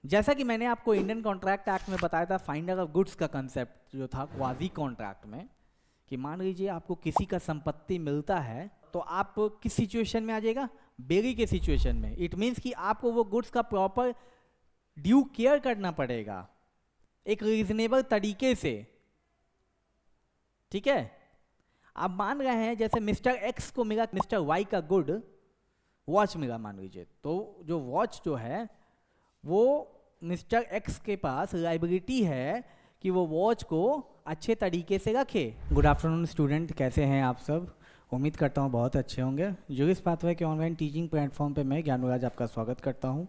जैसा कि मैंने आपको इंडियन कॉन्ट्रैक्ट एक्ट में बताया था, फाइंडर ऑफ गुड्स का कंसेप्ट जो था क्वाजी कॉन्ट्रैक्ट में, कि मान लीजिए आपको किसी का संपत्ति मिलता है तो आप किस सिचुएशन में आ जाएगा, बेरी के सिचुएशन में। इट मीन्स कि आपको वो गुड्स का प्रॉपर ड्यू केयर करना पड़ेगा एक रीजनेबल तरीके से। ठीक है, आप मान रहे हैं जैसे मिस्टर एक्स को मिला मिस्टर वाई का गुड वॉच मिला मान लीजिए, तो जो वॉच जो है वो मिस्टर एक्स के पास लाइबिलिटी है कि वो वॉच को अच्छे तरीके से रखे। गुड आफ्टरनून स्टूडेंट, कैसे हैं आप सब? उम्मीद करता हूँ बहुत अच्छे होंगे। ज्यूरिस पाथवे के ऑनलाइन टीचिंग प्लेटफॉर्म पे मैं ज्ञानराज आपका स्वागत करता हूँ।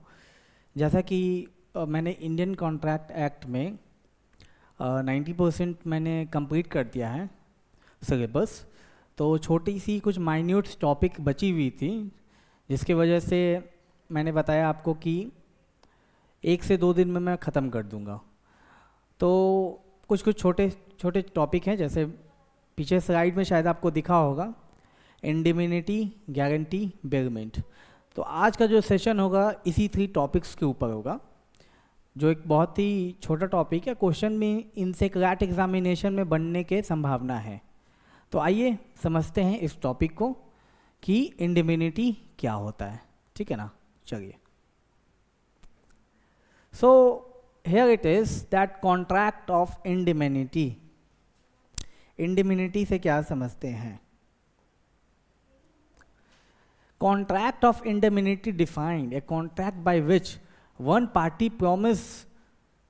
जैसा कि मैंने इंडियन कॉन्ट्रैक्ट एक्ट में 90% मैंने कंप्लीट कर दिया है सिलेबस, तो छोटी सी कुछ माइन्यूट टॉपिक बची हुई थी, जिसकी वजह से मैंने बताया आपको कि 1 से 2 दिन में मैं ख़त्म कर दूंगा। तो कुछ छोटे छोटे टॉपिक हैं, जैसे पीछे स्लाइड में शायद आपको दिखा होगा, इंडिमिनिटी, गारंटी, बेलमेंट। तो आज का जो सेशन होगा इसी 3 टॉपिक्स के ऊपर होगा, जो एक बहुत ही छोटा टॉपिक है। क्वेश्चन में इनसे क्लैट एग्जामिनेशन में बनने के संभावना है। तो आइए समझते हैं इस टॉपिक को कि इंडिमिनिटी क्या होता है। ठीक है ना, चलिए। So here it is that contract of indemnity. Indemnity से क्या समझते हैं? Contract of indemnity defined a contract by which one party promise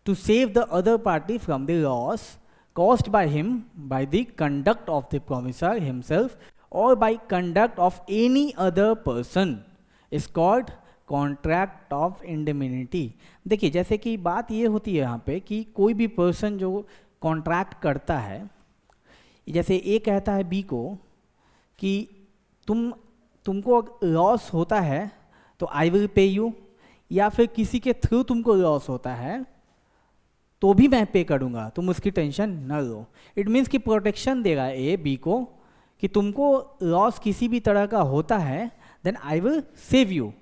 to save the other party from the loss caused by him by the conduct of the promisor himself or by conduct of any other person is called contract of indemnity. देखिए, जैसे कि बात ये होती है यहाँ पे कि कोई भी पर्सन जो कॉन्ट्रैक्ट करता है, जैसे ए कहता है बी को कि तुमको लॉस होता है तो आई विल पे यू, या फिर किसी के थ्रू तुमको लॉस होता है तो भी मैं पे करूँगा, तुम उसकी टेंशन न लो। इट मीन्स कि प्रोटेक्शन देगा ए बी को कि तुमको लॉस किसी भी तरह का होता है then I will save you,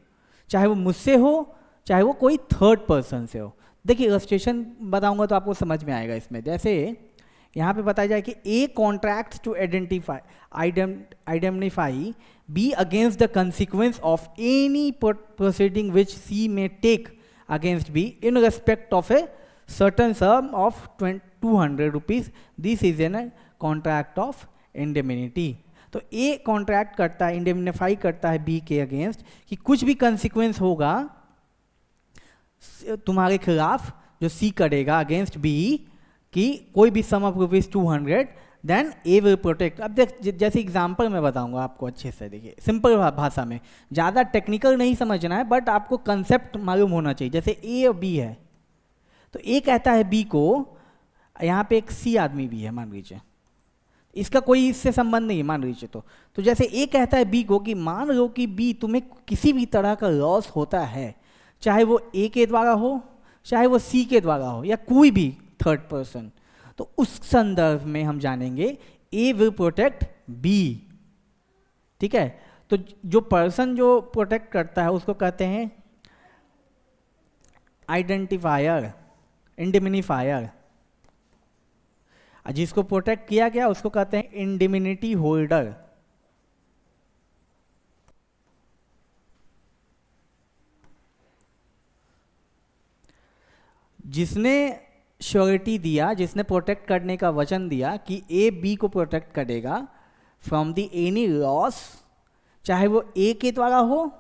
चाहे वो मुझसे हो चाहे वो कोई थर्ड पर्सन से हो। देखिए, इलस्ट्रेशन बताऊंगा तो आपको समझ में आएगा इसमें। जैसे यहाँ पे बताया जाए कि a contract to identify B against the consequence of any proceeding which C में take against B in respect of a certain sum of 200 rupees. This is an contract of indemnity. तो ए कॉन्ट्रैक्ट करता है, इंडेमिनिफाई करता है B के against कि कुछ भी कंसिक्वेंस होगा तुम्हारे खिलाफ जो सी करेगा अगेंस्ट बी कि कोई भी sum of rupees 200, then A will protect. अब देख, जैसे एग्जांपल मैं बताऊंगा आपको अच्छे से। देखिए, सिंपल भाषा में, ज़्यादा टेक्निकल नहीं समझना है, बट आपको कंसेप्ट मालूम होना चाहिए। जैसे ए और बी है, तो ए कहता है बी को, यहाँ पे एक सी आदमी भी है मान लीजिए, इसका कोई इससे संबंध नहीं है मान लीजिए। तो जैसे ए कहता है बी को कि मान लो कि बी तुम्हें किसी भी तरह का लॉस होता है, चाहे वो ए के द्वारा हो चाहे वो सी के द्वारा हो या कोई भी थर्ड पर्सन, तो उस संदर्भ में हम जानेंगे ए विल प्रोटेक्ट बी। ठीक है, तो जो पर्सन जो प्रोटेक्ट करता है उसको कहते हैं आइडेंटिफायर, इंडिमिनिफायर। जिसको प्रोटेक्ट किया गया उसको कहते हैं इंडिमिनिटी होल्डर। जिसने श्योरिटी दिया, जिसने प्रोटेक्ट करने का वचन दिया कि ए बी को प्रोटेक्ट करेगा फ्रॉम द एनी लॉस, चाहे वो ए के द्वारा हो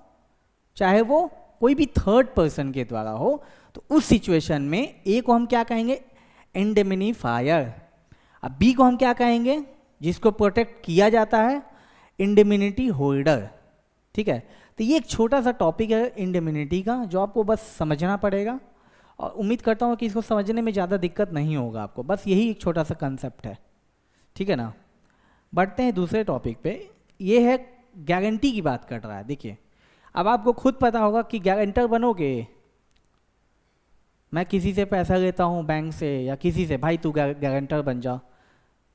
चाहे वो कोई भी थर्ड पर्सन के द्वारा हो, तो उस सिचुएशन में ए को हम क्या कहेंगे, इंडिमिनिफायर। अब बी को हम क्या कहेंगे, जिसको प्रोटेक्ट किया जाता है, इंडिमिनिटी होल्डर। ठीक है, तो ये एक छोटा सा टॉपिक है इंडिमिनिटी का, जो आपको बस समझना पड़ेगा, और उम्मीद करता हूँ कि इसको समझने में ज़्यादा दिक्कत नहीं होगा आपको। बस यही एक छोटा सा कंसेप्ट है। ठीक है ना, बढ़ते हैं दूसरे टॉपिक पे। ये है गारंटी की बात कर रहा है। देखिए, अब आपको खुद पता होगा कि गारंटर बनोगे, मैं किसी से पैसा लेता हूँ बैंक से या किसी से, भाई तू गारंटर बन जा,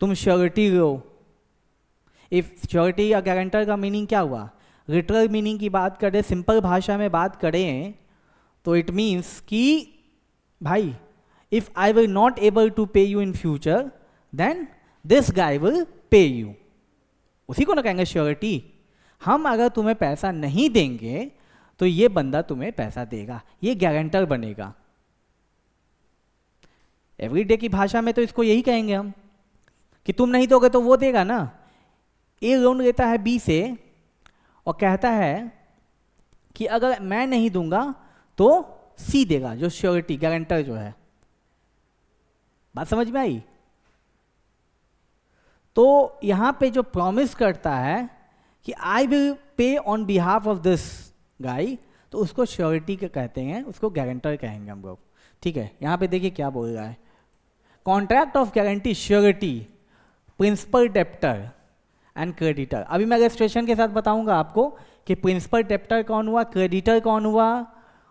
तुम श्योरिटी लो। इफ श्योरिटी या गारंटर का मीनिंग क्या हुआ, लिटरल मीनिंग की बात करें, सिंपल भाषा में बात करें तो इट मीन्स कि भाई if I will not able to pay you in future then this guy will pay you, उसी को ना कहेंगे श्योरिटी। हम अगर तुम्हें पैसा नहीं देंगे तो ये बंदा तुम्हें पैसा देगा, ये गारंटर बनेगा। एवरीडे की भाषा में तो इसको यही कहेंगे हम कि तुम नहीं दोगे तो वो देगा ना। ए लोन लेता है बी से और कहता है कि अगर मैं नहीं दूंगा तो सी देगा, जो श्योरिटी गारंटर जो है। बात समझ में आई? तो यहां पे जो प्रॉमिस करता है कि आई विल पे on behalf of this guy, तो उसको श्योरिटी के कहते हैं, उसको गारंटर कहेंगे हम लोग। ठीक है, यहां पे देखिए क्या बोल रहा है, contract of guarantee surety principal debtor and creditor. अभी मैं रजिस्ट्रेशन के साथ बताऊंगा आपको कि प्रिंसिपल डेप्टर कौन हुआ, क्रेडिटर कौन हुआ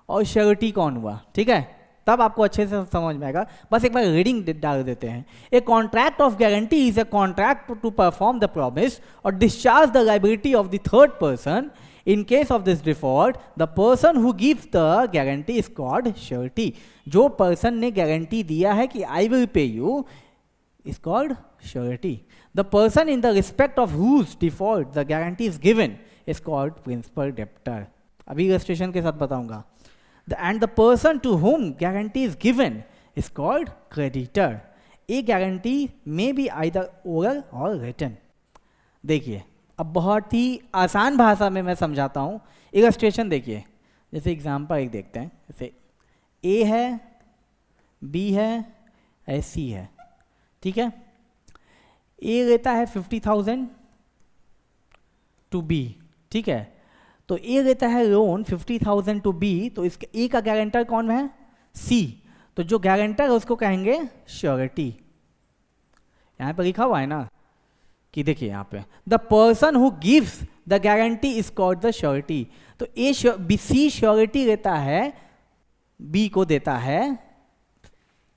और श्योरिटी कौन हुआ। ठीक है, तब आपको अच्छे से समझ में आएगा। बस एक बार रीडिंग डाल देते हैं। A contract of guarantee is a contract to perform the promise और discharge the liability of the third person. In case of this default, the person who gives the guarantee is called surety. जो person ने guarantee दिया है कि I will pay you is called surety. The person in the respect of whose default the guarantee is given is called principal debtor. अभी illustration के साथ बताऊंगा। And the person to whom guarantee is given is called creditor. A guarantee may be either oral or written. देखिए अब बहुत ही आसान भाषा में मैं समझाता हूँ। इलस्ट्रेशन देखिए, जैसे एग्जाम्पल एक देखते हैं। जैसे ए है, बी है, सी है। ठीक है, ए लेता है 50,000 टू बी। ठीक है, तो ए लेता है लोन 50,000 टू बी, तो इसके ए का गारंटर कौन है, सी। तो जो गारंटर है उसको कहेंगे श्योरिटी। यहाँ पर लिखा हुआ है ना कि देखिए यहाँ पे the person who gives the guarantee is called the surety. तो ए सी श्योरिटी लेता है, बी को देता है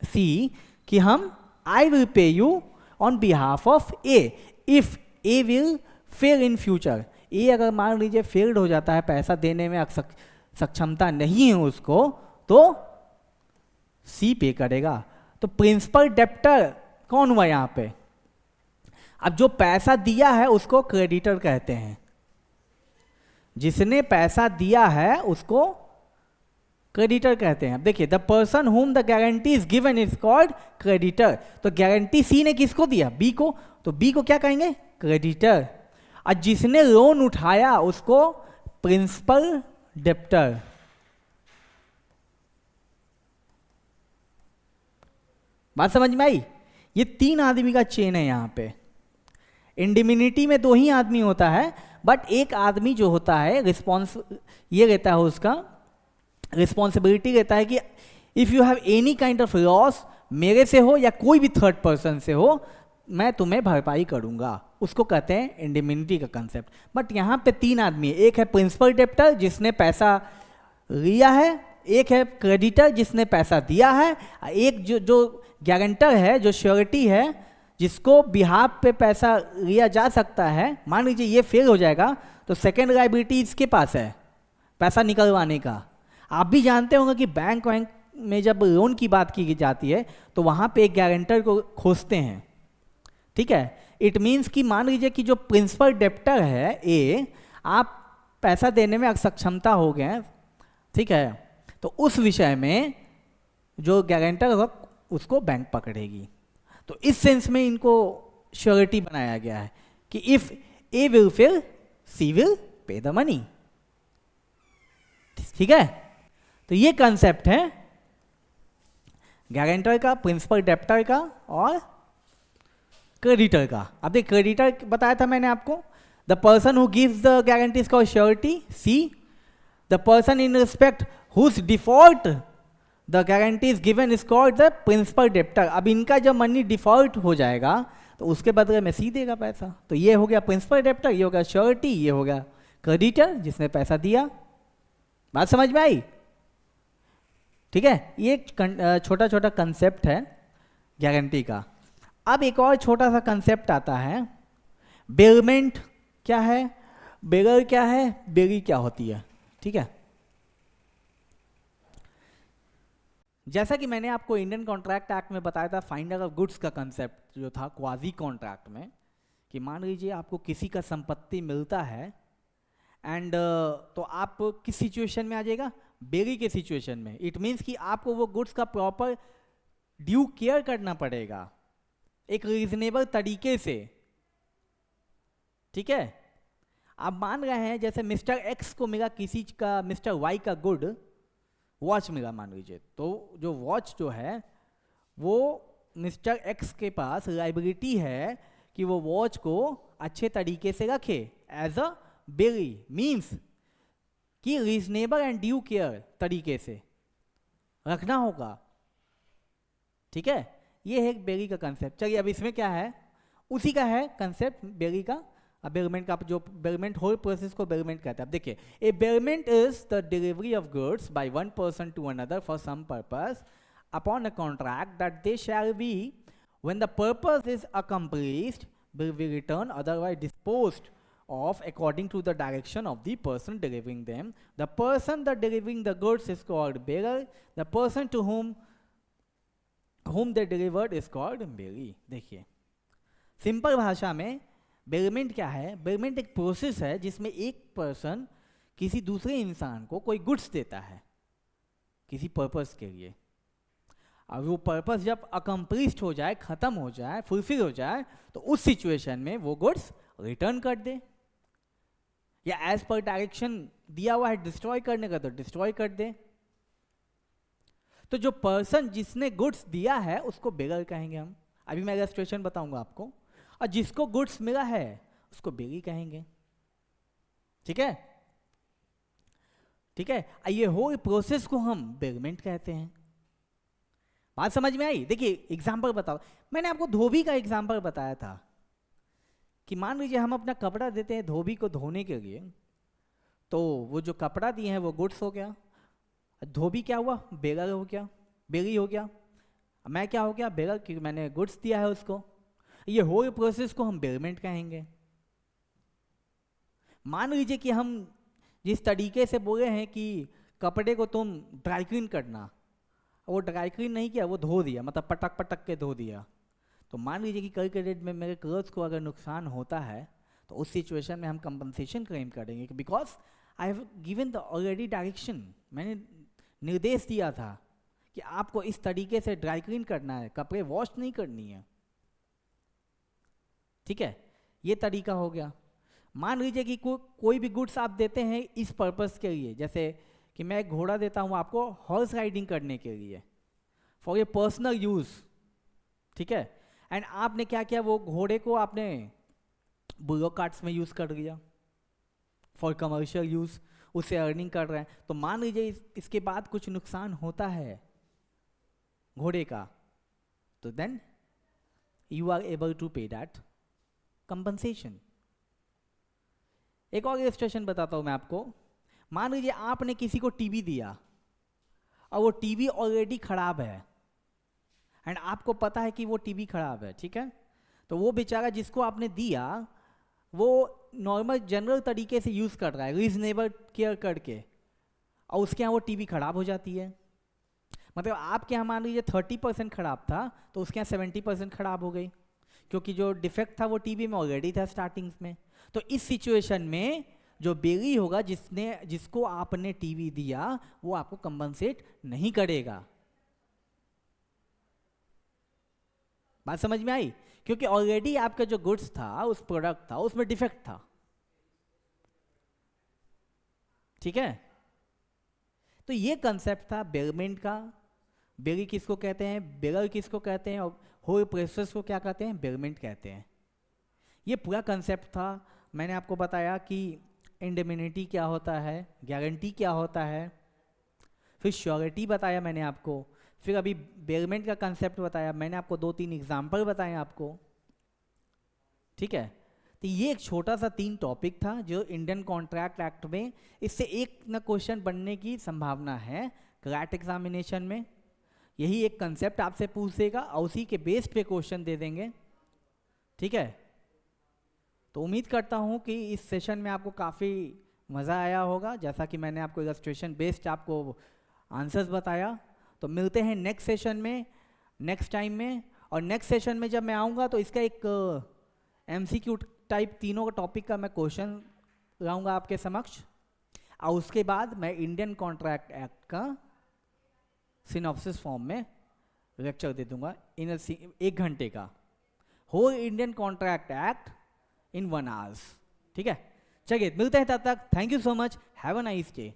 सी कि हम I will pay you on behalf of A if A will fail in future. ए अगर मान लीजिए फेल्ड हो जाता है, पैसा देने में सक्षमता नहीं है उसको, तो सी पे करेगा। तो प्रिंसिपल डेप्टर कौन हुआ यहाँ पे? अब जो पैसा दिया है उसको क्रेडिटर कहते हैं। जिसने पैसा दिया है उसको क्रेडिटर कहते हैं। अब देखिए the person whom the guarantee is given is called creditor. तो गारंटी सी ने किसको दिया, बी को, तो बी को क्या कहेंगे, क्रेडिटर। और जिसने लोन उठाया उसको प्रिंसिपल डेप्टर। बात समझ में आई? ये तीन आदमी का चेन है यहाँ पे। इंडिमिनिटी में दो ही आदमी होता है, बट एक आदमी जो होता है ये रहता है, उसका रिस्पॉन्सिबिलिटी रहता है कि if you have any kind of loss, मेरे से हो या कोई भी थर्ड पर्सन से हो, मैं तुम्हें भरपाई करूंगा। उसको कहते हैं इंडिमिनिटी का कंसेप्ट। बट यहाँ पे तीन आदमी है, एक है प्रिंसिपल डेप्टर जिसने पैसा लिया है, एक है क्रेडिटर जिसने पैसा दिया है, एक जो गारंटर है, जो श्योरिटी है, जिसको बिहाफ पे पैसा लिया जा सकता है। मान लीजिए ये फेल हो जाएगा तो सेकेंड लायबिलिटी इसके पास है पैसा निकलवाने का। आप भी जानते होंगे कि बैंक में जब लोन की बात की जाती है तो वहाँ पे एक गारंटर को खोजते हैं। ठीक है, इट मीन्स कि मान लीजिए कि जो प्रिंसिपल डेप्टर है ए, आप पैसा देने में असक्षमता हो गए, ठीक है, तो उस विषय में जो गारंटर होगा उसको बैंक पकड़ेगी। तो इस सेंस में इनको श्योरिटी बनाया गया है कि if A will fail, C will pay the money. ठीक है, तो ये कंसेप्ट है गारंटर का, प्रिंसिपल डेप्टर का और क्रेडिटर का। अब देखिए क्रेडिटर बताया था मैंने आपको, the person who gives the guarantee is called surety, C. The person in respect whose default the guarantee is given is called the principal debtor. अब इनका जब मनी डिफॉल्ट हो जाएगा तो उसके बदले में सी देगा पैसा। तो ये हो गया प्रिंसिपल डेप्टर, ये हो गया श्योरिटी, ये हो गया क्रेडिटर जिसने पैसा दिया। बात समझ में आई? ठीक है, ये छोटा छोटा कंसेप्ट है गारंटी का। अब एक और छोटा सा कंसेप्ट आता है, बेलमेंट क्या है, बेगर क्या है, बेरी क्या होती है। ठीक है, जैसा कि मैंने आपको इंडियन कॉन्ट्रैक्ट एक्ट में बताया था, फाइंडर ऑफ गुड्स का कंसेप्ट जो था क्वाजी कॉन्ट्रैक्ट में, कि मान लीजिए आपको किसी का संपत्ति मिलता है एंड तो आप किस सिचुएशन में आ जाएगा, बेरी के सिचुएशन में। इट मीन्स कि आपको वो गुड्स का प्रॉपर ड्यू केयर करना पड़ेगा एक रीजनेबल तरीके से, ठीक है। आप मान रहे हैं जैसे मिस्टर एक्स को मिला किसी का, मिस्टर वाई का गुड वॉच मिला मान लीजिए, तो जो वॉच जो है वो मिस्टर एक्स के पास लाइबिलिटी है कि वो वॉच को अच्छे तरीके से रखे एज अ बेरी, मीन्स कि रीजनेबल एंड ड्यू केयर तरीके से रखना होगा, ठीक है। ये है बेरी का कंसेप्ट। चलिए अब इसमें क्या है, उसी का है कंसेप्ट बेरी का। अब बेरमेंट का, जो बेरमेंट होल प्रोसेस को बेरमेंट कहते हैं। अब देखिए, a bailment is the delivery of goods by one person to another for some purpose upon a contract that they shall be when the purpose is accomplished will be returned otherwise disposed of according to the direction of the person delivering them. The person that delivering the goods is called bearer. The person to whom they delivered is called bearer. देखिए simple भाषा में बेरमेंट क्या है, बेरमेंट एक process है जिसमें एक person किसी दूसरे इंसान को कोई गुड्स देता है किसी पर्पस के लिए। अब वो पर्पस जब अकम्प्लीस्ड हो जाए, खत्म हो जाए, फुलफिल हो जाए, तो उस सिचुएशन में वो गुड्स रिटर्न कर दे, या एज पर डायरेक्शन दिया हुआ है डिस्ट्रॉय करने का तो डिस्ट्रॉय कर दे। तो जो पर्सन जिसने गुड्स दिया है उसको बेगर कहेंगे हम। अभी मैं इलस्ट्रेशन बताऊंगा आपको। और जिसको गुड्स मिला है उसको बेगी कहेंगे, ठीक है, ठीक है। ये होल प्रोसेस को हम बेगमेंट कहते हैं। बात समझ में आई? देखिए एग्जाम्पल बताओ, मैंने आपको धोबी का एग्जाम्पल बताया था कि मान लीजिए हम अपना कपड़ा देते हैं धोबी को धोने के लिए, तो वो जो कपड़ा दिए हैं वो गुड्स हो गया, धोबी क्या हुआ, बेगर हो गया, बेगी हो गया। मैं क्या हो गया, बेगर, क्योंकि मैंने गुड्स दिया है उसको। ये होल प्रोसेस को हम बेगमेंट कहेंगे। मान लीजिए कि हम जिस तरीके से बोले हैं कि कपड़े को तुम ड्राई क्लीन करना, वो ड्राई क्लीन नहीं किया, वो धो दिया, मतलब पटक पटक के धो दिया, तो मान लीजिए कि कल के डेट में मेरे क्लोथ्स को अगर नुकसान होता है तो उस सिचुएशन में हम कंपनसेशन क्लेम करेंगे, because I have given the already direction. मैंने निर्देश दिया था कि आपको इस तरीके से ड्राई क्लीन करना है, कपड़े वॉश नहीं करनी है, ठीक है। ये तरीका हो गया। मान लीजिए कि कोई भी गुड्स आप देते हैं इस पर्पस के लिए, जैसे कि मैं एक घोड़ा देता हूँ आपको हॉर्स राइडिंग करने के लिए, फॉर ए पर्सनल यूज, ठीक है। एंड आपने क्या किया, वो घोड़े को आपने बुलो कार्ट्स में यूज कर लिया फॉर कमर्शियल यूज, उससे अर्निंग कर रहे हैं। तो मान लीजिए इसके बाद कुछ नुकसान होता है घोड़े का, तो then you are able to pay that compensation. एक और इलस्ट्रेशन बताता हूं मैं आपको। मान लीजिए आपने किसी को टीवी दिया और वो टीवी ऑलरेडी खराब है एंड आपको पता है कि वो टीवी खराब है, ठीक है। तो वो बेचारा जिसको आपने दिया वो नॉर्मल जनरल तरीके से यूज कर रहा है, रीजनेबल केयर करके, और उसके यहाँ वो टीवी खराब हो जाती है। मतलब आपके यहाँ मान लीजिए 30% खराब था तो उसके यहाँ 70% खराब हो गई, क्योंकि जो डिफेक्ट था वो टीवी में ऑलरेडी था स्टार्टिंग में। तो इस सिचुएशन में जो बेगी होगा, जिसको आपने टीवी दिया, वो आपको कंपनसेट नहीं करेगा। बात समझ में आई? क्योंकि ऑलरेडी आपका जो गुड्स था, उस प्रोडक्ट था, उसमें डिफेक्ट था, ठीक है। तो ये कंसेप्ट था बेगमेंट का। बेगी किसको कहते हैं, बेगर किसको कहते हैं, और होल प्रोसेस को क्या कहते हैं, बेगमेंट कहते हैं। ये पूरा कंसेप्ट था। मैंने आपको बताया कि इंडेमिनिटी क्या होता है, गारंटी क्या होता है, फिर श्योरिटी बताया मैंने आपको, फिर अभी बेगमेंट का कंसेप्ट बताया, मैंने आपको 2-3 एग्जाम्पल बताए आपको, ठीक है। तो ये एक छोटा सा 3 टॉपिक था जो इंडियन कॉन्ट्रैक्ट एक्ट में, इससे एक न क्वेश्चन बनने की संभावना है क्लैट एग्जामिनेशन में। यही एक कंसेप्ट आपसे पूछ देगा और उसी के बेस पे क्वेश्चन दे देंगे, ठीक है। तो उम्मीद करता हूँ कि इस सेशन में आपको काफ़ी मज़ा आया होगा। जैसा कि मैंने आपको इलस्ट्रेशन बेस्ड आपको आंसर्स बताया, तो मिलते हैं नेक्स्ट सेशन में, नेक्स्ट टाइम में। और नेक्स्ट सेशन में जब मैं आऊँगा तो इसका एक MCQ टाइप तीनों का टॉपिक का मैं क्वेश्चन लाऊंगा आपके समक्ष, और उसके बाद मैं इंडियन कॉन्ट्रैक्ट एक्ट का सिनॉप्सिस फॉर्म में लेक्चर दे दूंगा इन 1 घंटे का, whole Indian contract act in 1 hours. ठीक है, चलिए मिलते हैं तब तक। Thank you so much, have a nice day.